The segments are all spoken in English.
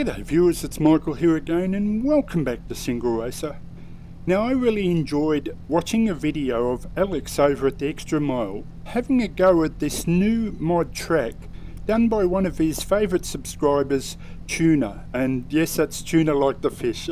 G'day viewers, it's Michael here again and welcome back to Single Racer. Now I really enjoyed watching a video of Alex over at the Extra Mile having a go at this new mod track done by one of his favourite subscribers, Tuna. And yes, that's tuna like the fish.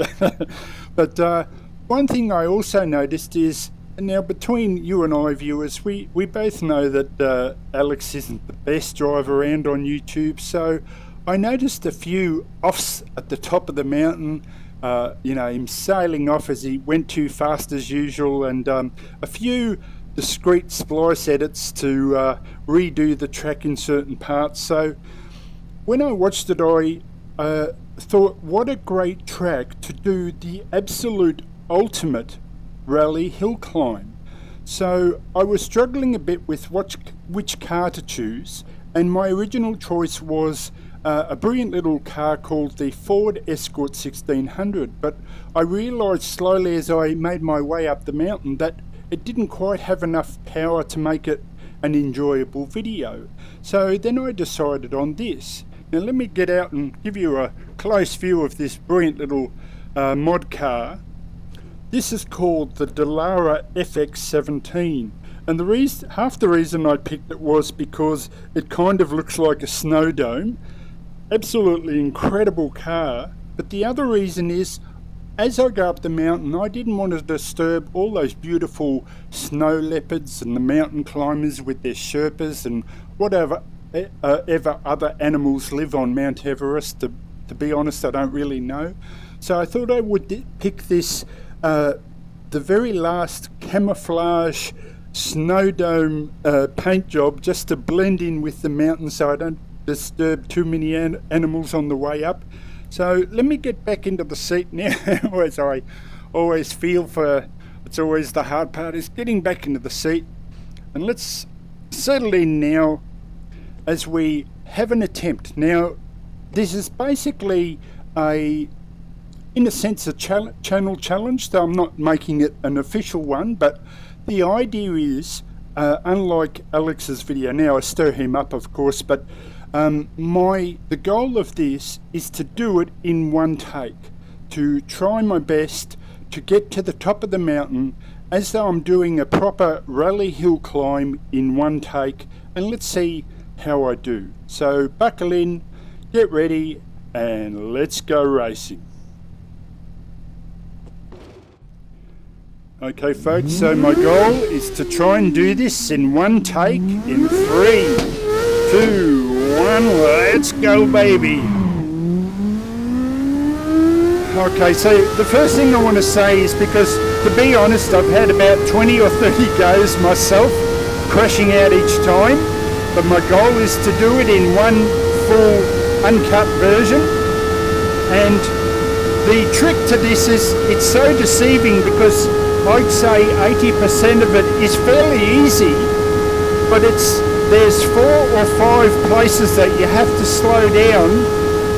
But one thing I also noticed is, now between you and I viewers, we both know that Alex isn't the best driver around on YouTube, so I noticed a few offs at the top of the mountain, him sailing off as he went too fast as usual, and a few discrete splice edits to redo the track in certain parts. So when I watched it, I thought, what a great track to do the absolute ultimate rally hill climb. So I was struggling a bit with which car to choose, and my original choice was a brilliant little car called the Ford Escort 1600, but I realised slowly as I made my way up the mountain that it didn't quite have enough power to make it an enjoyable video. So then I decided on this. Now let me get out and give you a close view of this brilliant little mod car. This is called the Dallara FX17. And half the reason I picked it was because it kind of looks like a snow dome. Absolutely incredible car. But the other reason is, as I go up the mountain, I didn't want to disturb all those beautiful snow leopards and the mountain climbers with their Sherpas and whatever ever other animals live on Mt Everest. To be honest, I don't really know. So I thought I would pick this, the very last camouflage snow dome paint job, just to blend in with the mountain so I don't disturb too many animals on the way up. So let me get back into the seat now. As I always feel for, it's always the hard part, is getting back into the seat. And let's settle in now as we have an attempt. Now this is basically in a sense a channel challenge, so I'm not making it an official one, but the idea is, unlike Alex's video, now I stir him up of course, but the goal of this is to do it in one take, to try my best to get to the top of the mountain as though I'm doing a proper rally hill climb in one take, and let's see how I do. So buckle in, get ready, and let's go racing. Okay folks, so my goal is to try and do this in one take in 3, 2, 1, let's go baby. Okay, so the first thing I want to say is, because to be honest I've had about 20 or 30 goes myself, crashing out each time, but my goal is to do it in one full uncut version. And the trick to this is, it's so deceiving because I'd say 80% of it is fairly easy, but there's 4 or 5 places that you have to slow down,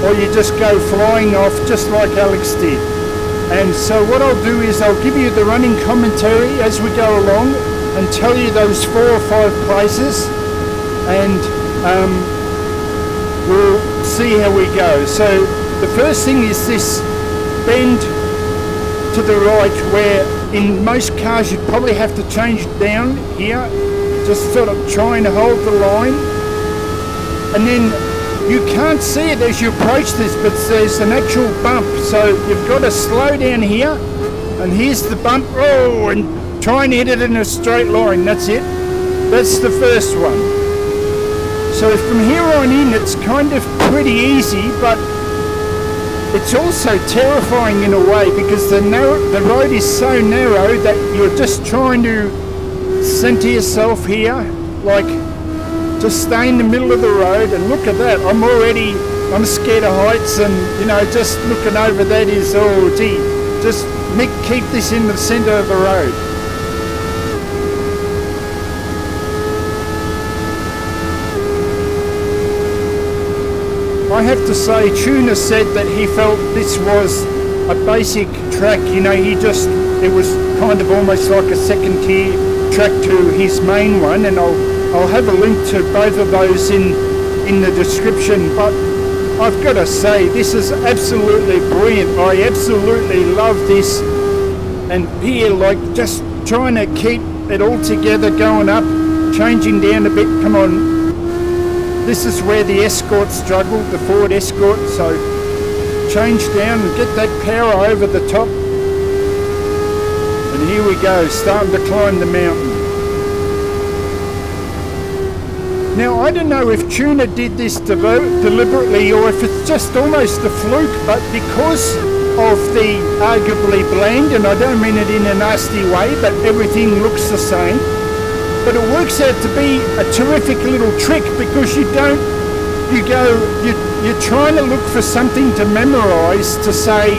or you just go flying off just like Alex did. And so what I'll do is I'll give you the running commentary as we go along and tell you those 4 or 5 places, and we'll see how we go. So the first thing is this bend to the right, where in most cars you'd probably have to change it down here, just sort of trying to hold the line, and then you can't see it as you approach this, but there's an actual bump, so you've got to slow down here, and here's the bump, oh, and try and hit it in a straight line. That's it. That's the first one. So from here on in it's kind of pretty easy, but it's also terrifying in a way, because the road is so narrow that you're just trying to center yourself here, like just stay in the middle of the road. And look at that, I'm scared of heights, and just looking over that is, oh gee, just keep this in the center of the road. I have to say, Tuna said that he felt this was a basic track, it was kind of almost like a second tier track to his main one, and I'll have a link to both of those in the description. But I've got to say, this is absolutely brilliant. I absolutely love this. And here, like, just trying to keep it all together, going up, changing down a bit. Come on. This is where the Escort struggled, the Ford Escort. So change down and get that power over the top. And here we go, starting to climb the mountain. Now, I don't know if Tuna did this deliberately or if it's just almost a fluke, but because of the arguably bland, and I don't mean it in a nasty way, but everything looks the same, but it works out to be a terrific little trick because you're trying to look for something to memorise to say,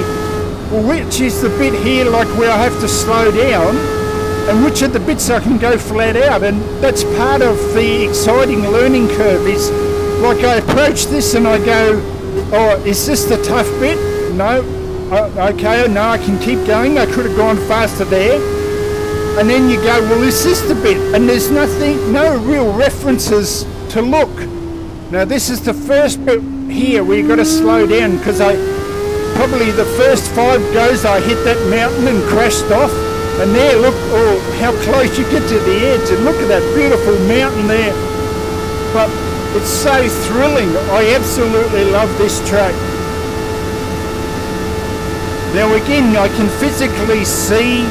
well, which is the bit here like where I have to slow down, and which are the bits I can go flat out. And that's part of the exciting learning curve, is like I approach this and I go, oh, is this the tough bit? No. Okay, no, I can keep going. I could have gone faster there. And then you go, well, is this the bit? And there's no real references to look. Now this is the first bit here where you've got to slow down, because probably the first 5 goes I hit that mountain and crashed off. And there, look, oh, how close you get to the edge, and look at that beautiful mountain there. But it's so thrilling. I absolutely love this track. Now again, I can physically see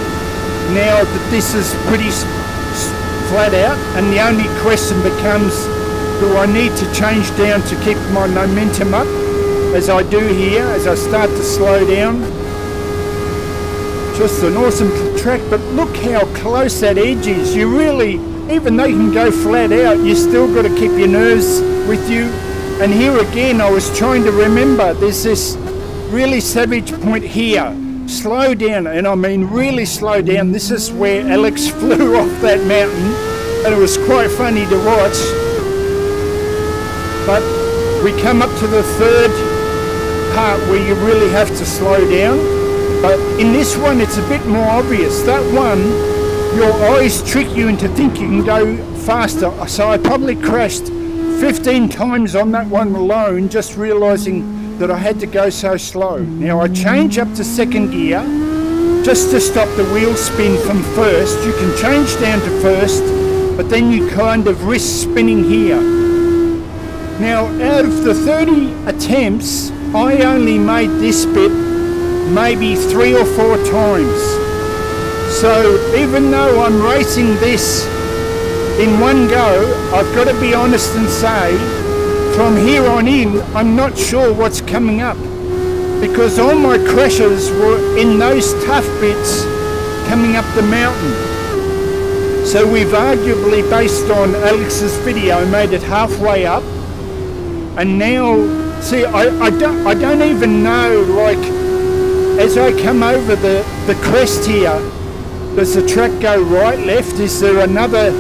now that this is pretty flat out, and the only question becomes, do I need to change down to keep my momentum up, as I do here, as I start to slow down. Just an awesome track, but look how close that edge is. You really, even though you can go flat out, you still got to keep your nerves with you. And here again, I was trying to remember, there's this really savage point here. Slow down, and I mean really slow down. This is where Alex flew off that mountain, and it was quite funny to watch. But we come up to the third part where you really have to slow down. But in this one, it's a bit more obvious. That one, your eyes trick you into thinking you can go faster. So I probably crashed 15 times on that one alone, just realising that I had to go so slow. Now I change up to second gear, just to stop the wheel spin from first. You can change down to first, but then you kind of risk spinning here. Now, out of the 30 attempts, I only made this bit maybe 3 or 4 times. So even though I'm racing this in one go, I've got to be honest and say, from here on in, I'm not sure what's coming up, because all my crashes were in those tough bits coming up the mountain. So we've arguably, based on Alex's video, made it halfway up, and now, see, I don't even know, like, as I come over the crest here, does the track go right, left? Is there another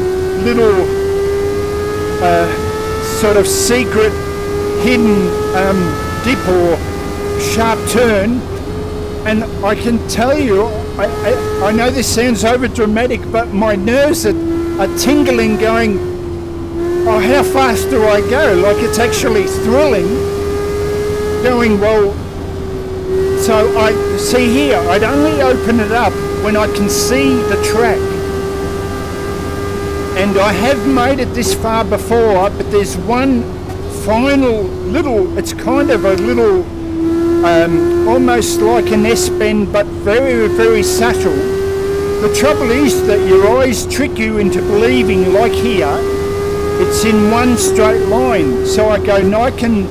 little sort of secret hidden dip or sharp turn? And I can tell you, I know this sounds over dramatic, but my nerves are tingling, going, oh, how fast do I go? Like, it's actually thrilling, going, well, so I see here, I'd only open it up when I can see the track. And I have made it this far before, but there's one final little, it's kind of a little, almost like an S-bend, but very, very subtle. The trouble is that your eyes trick you into believing, like here, it's in one straight line. So I go, no, I can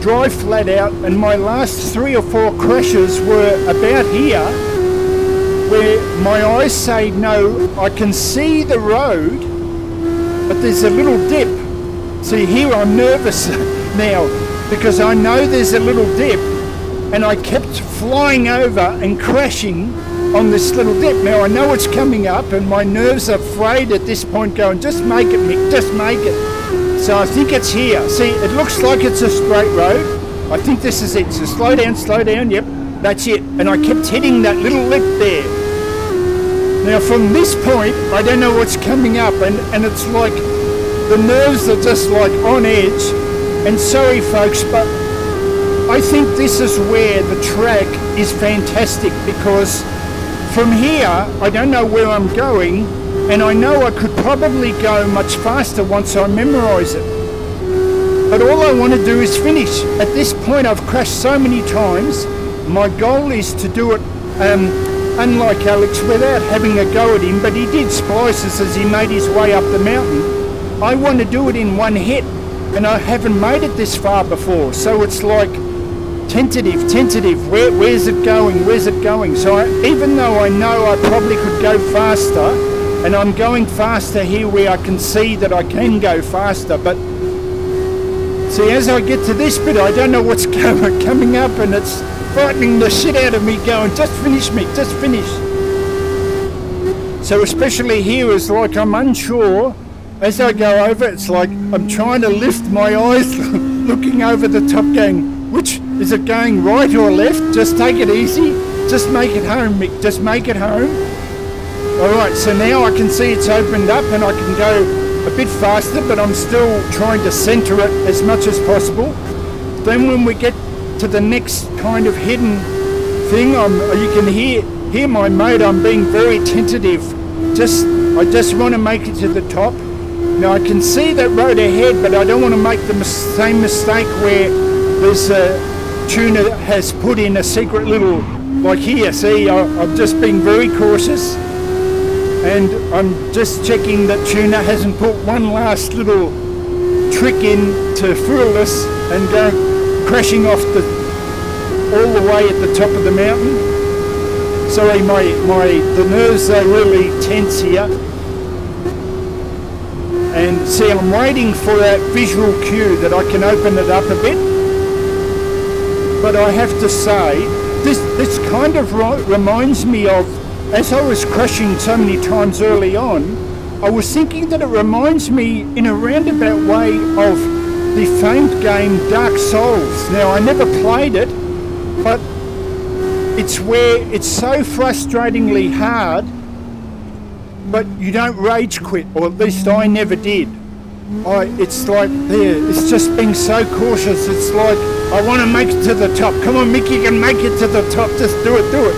drive flat out, and my last 3 or 4 crashes were about here, where my eyes say no, I can see the road, but there's a little dip. See, here I'm nervous now, because I know there's a little dip, and I kept flying over and crashing on this little dip. Now I know it's coming up, and my nerves are frayed at this point, going, just make it, Mick, just make it. So I think it's here. See, it looks like it's a straight road. I think this is it. So slow down, yep, that's it. And I kept hitting that little lip there. Now from this point, I don't know what's coming up, and it's like, the nerves are just like on edge. And sorry folks, but I think this is where the track is fantastic, because from here I don't know where I'm going, and I know I could probably go much faster once I memorise it. But all I want to do is finish. At this point I've crashed so many times. My goal is to do it, unlike Alex, without having a go at him, but he did splices as he made his way up the mountain. I want to do it in one hit, and I haven't made it this far before, so it's like tentative, where's it going? So even though I know I probably could go faster, and I'm going faster here where I can see that I can go faster, but see, as I get to this bit, I don't know what's coming up, and it's frightening the shit out of me, going, just finish me, just finish. So especially here, it's like I'm unsure. As I go over, it's like I'm trying to lift my eyes, looking over the top, going, which, is it going right or left? Just take it easy. Just make it home, Mick, just make it home. Alright, so now I can see it's opened up and I can go a bit faster, but I'm still trying to centre it as much as possible. Then when we get to the next kind of hidden thing, you can hear my mode. I'm being very tentative. I just want to make it to the top. Now I can see that road ahead, but I don't want to make the same mistake where there's Tuna has put in a secret little, like here, see, I'm just being very cautious, and I'm just checking that Tuna hasn't put one last little trick in to fool us and go crashing off all the way at the top of the mountain. Sorry, the nerves are really tense here. And see, I'm waiting for that visual cue that I can open it up a bit. But I have to say, this kind of reminds me of, as I was crashing so many times early on, I was thinking that it reminds me in a roundabout way of the famed game Dark Souls. Now, I never played it, but it's where it's so frustratingly hard, but you don't rage quit, or at least I never did. It's like it's just being so cautious. It's like, I want to make it to the top. Come on, Mick, you can make it to the top. Just do it.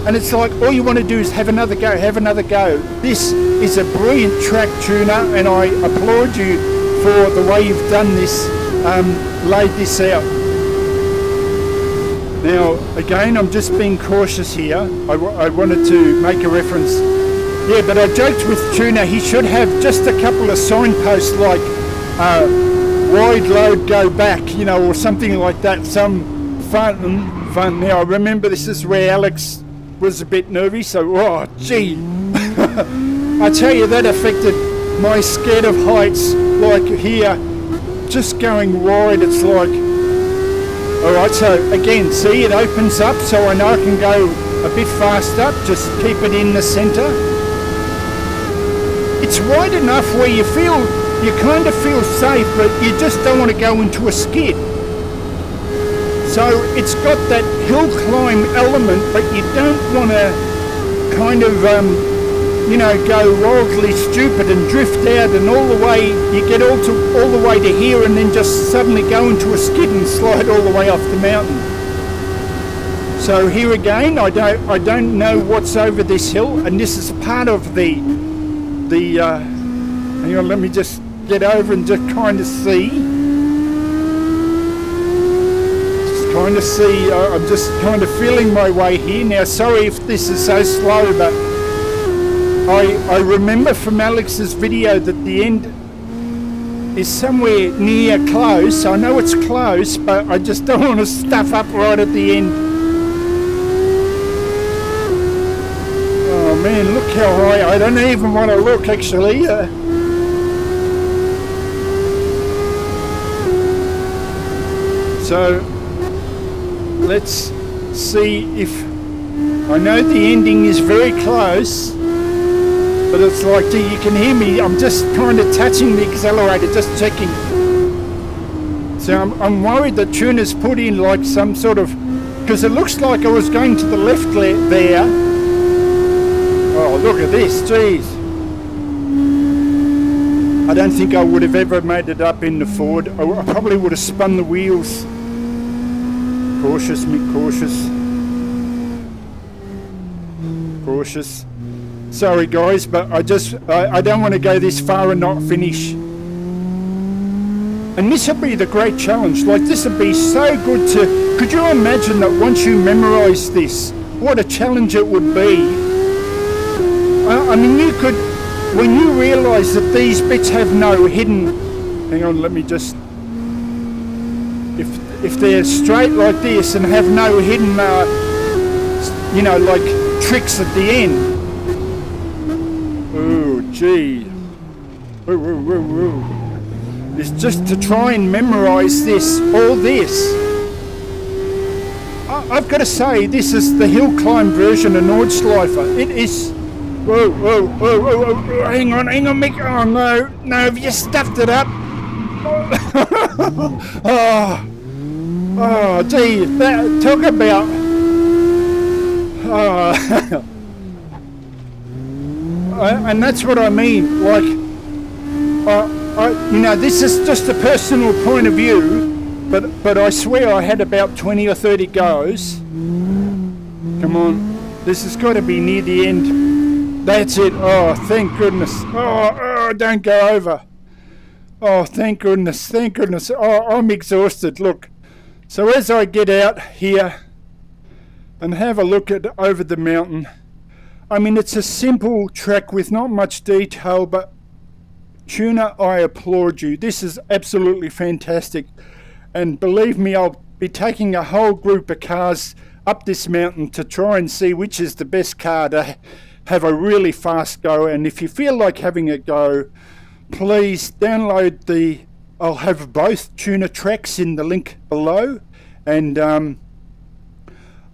And it's like, all you want to do is have another go. This is a brilliant track, Tuna, and I applaud you for the way you've done this, laid this out. Now, again, I'm just being cautious here. I wanted to make a reference. Yeah, but I joked with Tuna, he should have just a couple of signposts like wide load, go back, or something like that. Some fun. Now, I remember this is where Alex was a bit nervy, so, oh, gee. I tell you, that affected my scared of heights, like here, just going wide, it's like, alright, so again, see, it opens up, so I know I can go a bit faster, just keep it in the centre. It's wide enough where you kind of feel safe, but you just don't want to go into a skid. So it's got that hill climb element, but you don't want to kind of, go wildly stupid and drift out and all the way, you get all the way to here and then just suddenly go into a skid and slide all the way off the mountain. So here again, I don't know what's over this hill, and this is part of the hang on, let me just get over and just kind of see. I'm just kind of feeling my way here. Now, sorry if this is so slow, but I remember from Alex's video that the end is somewhere near close. I know it's close, but I just don't want to stuff up right at the end. Oh man, look how high. I don't even want to look, actually. So let's see if, I know the ending is very close, but it's like, you can hear me, I'm just kind of touching the accelerator, just checking. So I'm worried that Tuna's put in like some sort of, because it looks like I was going to the left there. Oh, look at this, jeez. I don't think I would have ever made it up in the Ford. I probably would have spun the wheels. Cautious, Mick, cautious. Cautious. Sorry guys, but I don't want to go this far and not finish. And this will be the great challenge. Like, this will be so good to... Could you imagine that once you memorise this, what a challenge it would be? I mean, you could... When you realise that these bits have no hidden... Hang on, let me just... If they're straight like this and have no hidden, you know, like tricks at the end. Oh, gee. Whoa, whoa, whoa, whoa. It's just to try and memorise this, all this. I've got to say, this is the Hillclimb version of Nordschleifer. It is... Whoa, whoa, whoa, whoa, whoa, hang on, Mick. Oh, no, have you stuffed it up? Oh, gee, talk about... and that's what I mean, like, you know, this is just a personal point of view, but I swear I had about 20 or 30 goes. Come on, this has got to be near the end. That's it. Oh, thank goodness. Oh, don't go over. Oh, thank goodness, thank goodness. Oh, I'm exhausted, look. So as I get out here and have a look at over the mountain, I mean, it's a simple trek with not much detail, but Tuna, I applaud you. This is absolutely fantastic. And believe me, I'll be taking a whole group of cars up this mountain to try and see which is the best car to have a really fast go. And if you feel like having a go, please download the... I'll have both Tuna tracks in the link below, and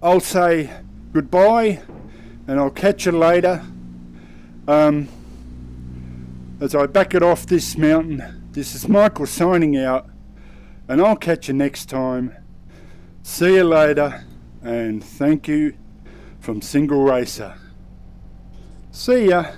I'll say goodbye and I'll catch you later as I back it off this mountain. This is Michael signing out, and I'll catch you next time. See you later, and thank you from Single Racer. See ya.